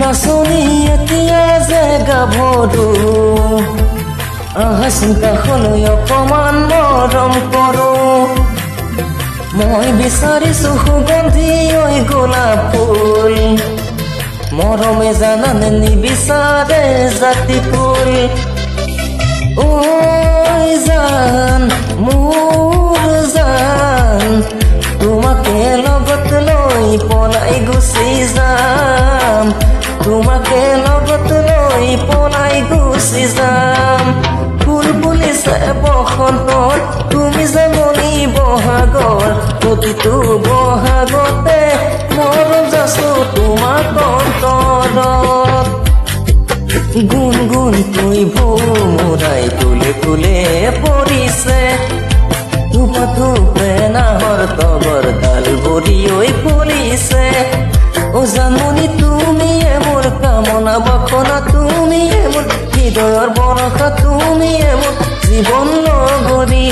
নাচনি এতিয়া যে গাভৰু আহাচোন কাষলৈ অকমান মৰম কৰো মই বিচাৰিছো সুগন্ধি ঐ গোলাপ ফুল মৰমে জানানে নিবিচাৰে জাতি ফুল ঐ জান মোৰ জান তোমাকে লগত লৈ পলাই গুচি যাম তোমাকে লগত লৈ পলাই গুচি যাম ফুল ফুলিছে বসন্তৰ তুমি জাননি বহাগৰ প্ৰতিটো বহাগতে মৰম যাচো তোমাক অন্তৰত গুণ গুণকৈ ভোমোৰাই ফুলে ফুলে পৰিছে ধূপা ধূপে নাহৰ তগৰ ডাল ভৰি ঐ ফুলিছে ও জাননি তুমিয়ে মোৰ কামনা বাসনা তুমিয়ে মোৰ হৃদয়ৰ বৰষা তুমিয়ে মোৰ জীৱন লগৰী